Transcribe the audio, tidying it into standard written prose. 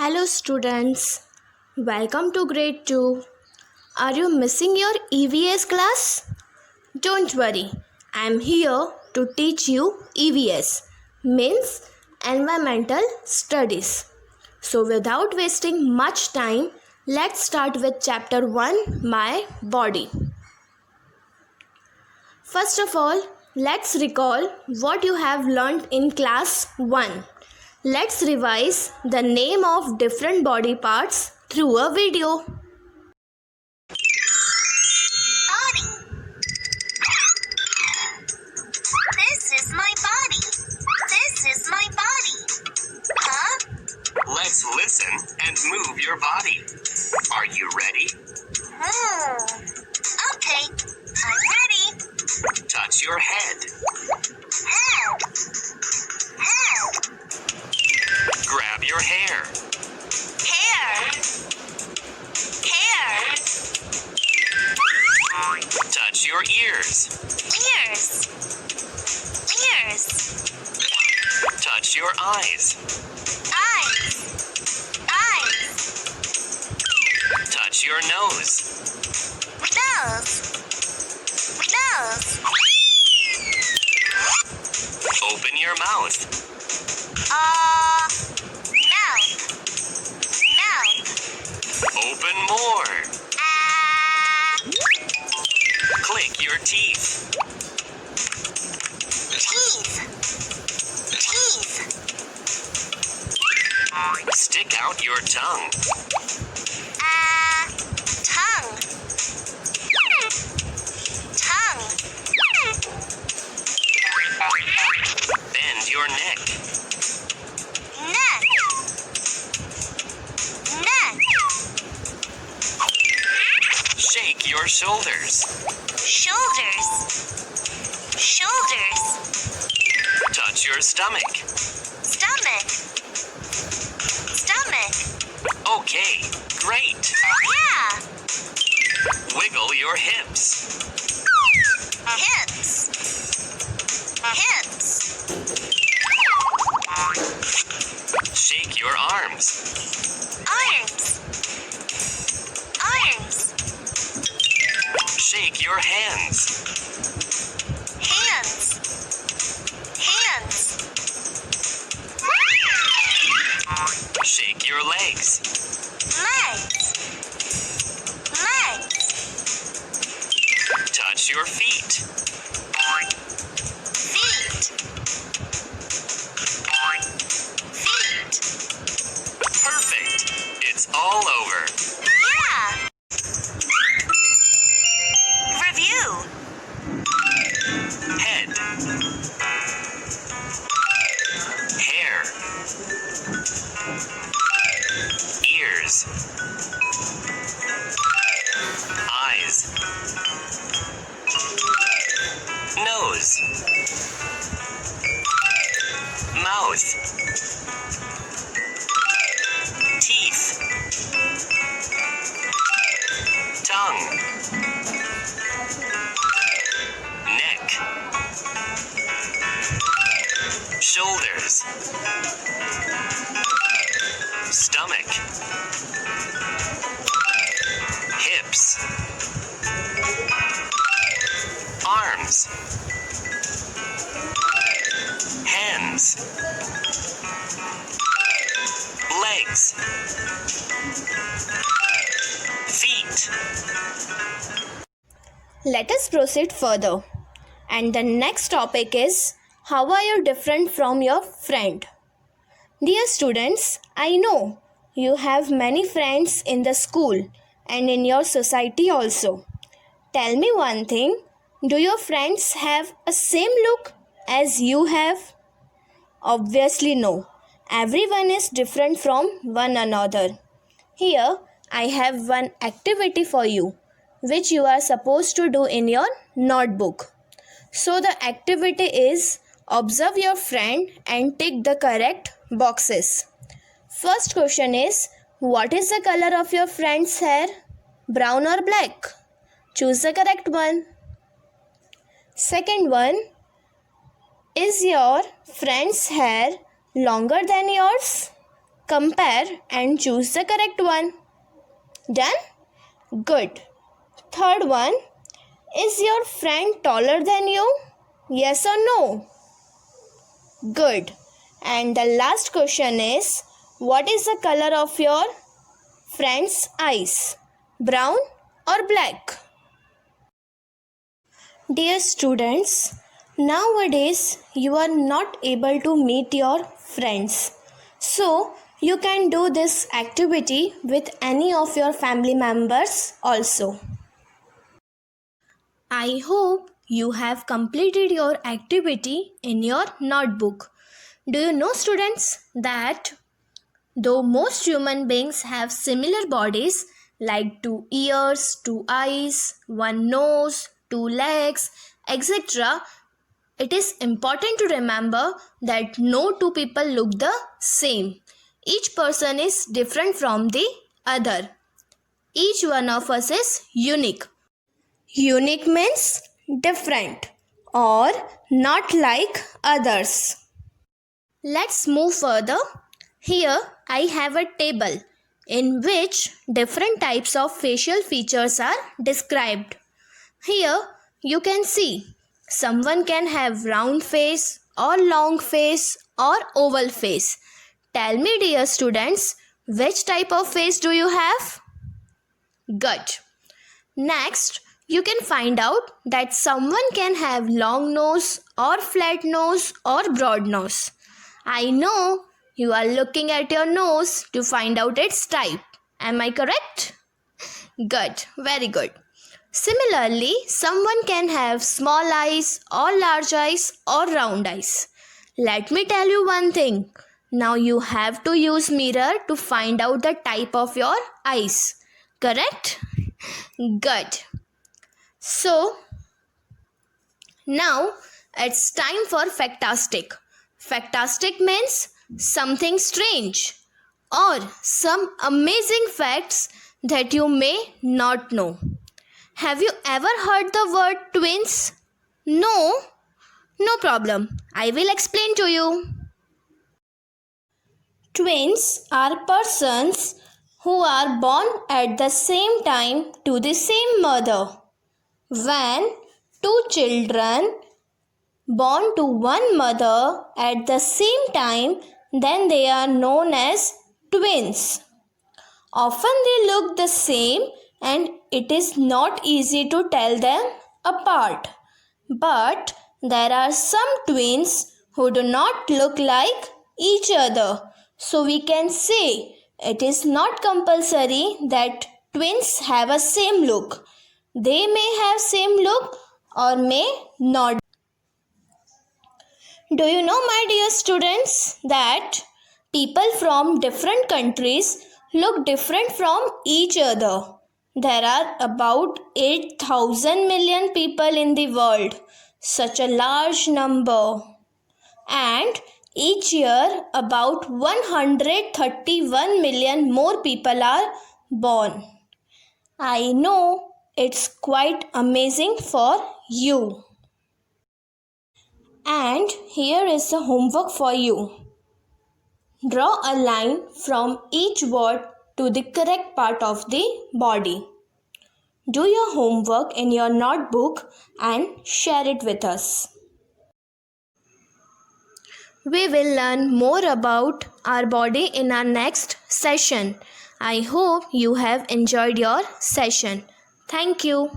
Hello students, welcome to grade 2. Are you missing your EVS class? Don't worry, I am here to teach you EVS, means Environmental Studies. So without wasting much time, let's start with chapter 1, My Body. First of all, let's recall what you have learnt in class 1. Let's revise the name of different body parts through a video. Body. This is my body. This is my body. Huh? Let's listen and move your body. Are you ready? Okay, I'm ready. Touch your head. Head. Head. Grab your hair. Hair. Hair. Touch your ears. Ears. Ears. Touch your eyes. Eyes. Eyes. Touch your nose. Nose. Nose. Open your mouth. Mouth. Mouth. Open more. Click your teeth. Teeth. Teeth. Stick out your tongue. Tongue. Tongue. Bend your neck. Neck. Neck. Shake your shoulders. Shoulders. Shoulders. Touch your stomach. Stomach. Stomach. Okay, great. Yeah. Wiggle your hips. Hips. Hips. Shake your arms. Arms. Arms. Shake your hands. Hands. Hands. Shake your legs. Legs. Legs. Touch your feet. Feet. Feet. Perfect. It's all over. Yeah. Review. Head. Hair. Ears. Eyes. Nose. Mouth. Teeth. Tongue. Neck. Shoulders. Stomach. Hips. Arms. Hands. Legs. Feet. Let us proceed further. And the next topic is, how are you different from your friend? Dear students, I know you have many friends in the school and in your society also. Tell me one thing, do your friends have a same look as you have? Obviously no. Everyone is different from one another. Here I have one activity for you, which you are supposed to do in your notebook. So the activity is, observe your friend and tick the correct boxes. First question is, what is the color of your friend's hair? Brown or black? Choose the correct one. Second one, is your friend's hair longer than yours? compare and choose the correct one. Done? Good. Third one, is your friend taller than you? Yes or no? Good. And the last question is, what is the color of your friend's eyes? Brown or black? Dear students, nowadays you are not able to meet your friends. So you can do this activity with any of your family members also. I hope you have completed your activity in your notebook. Do you know, students, that though most human beings have similar bodies like 2 ears, 2 eyes, 1 nose, 2 legs, etc., it is important to remember that no two people look the same. Each person is different from the other. Each one of us is unique. Unique means different or not like others. Let's move further. Here I have a table in which different types of facial features are described. Here you can see someone can have round face or long face or oval face. Tell me, dear students, which type of face do you have? Good. Next, you can find out that someone can have long nose or flat nose or broad nose. I know you are looking at your nose to find out its type. Am I correct? Good. Very good. Similarly, someone can have small eyes or large eyes or round eyes. Let me tell you one thing. Now you have to use mirror to find out the type of your eyes. Correct? Good. So, now it's time for Factastic. Factastic means something strange or some amazing facts that you may not know. Have you ever heard the word twins? No? No problem. I will explain to you. Twins are persons who are born at the same time to the same mother. When two children born to one mother at the same time, then they are known as twins. Often they look the same and it is not easy to tell them apart. But there are some twins who do not look like each other. So we can say it is not compulsory that twins have a same look. They may have same look or may not. Do you know, my dear students, that people from different countries look different from each other? There are about 8,000 million people in the world, such a large number. And each year, about 131 million more people are born. I know it's quite amazing for you. And here is the homework for you. Draw a line from each word to the correct part of the body. Do your homework in your notebook and share it with us. We will learn more about our body in our next session. I hope you have enjoyed your session. Thank you.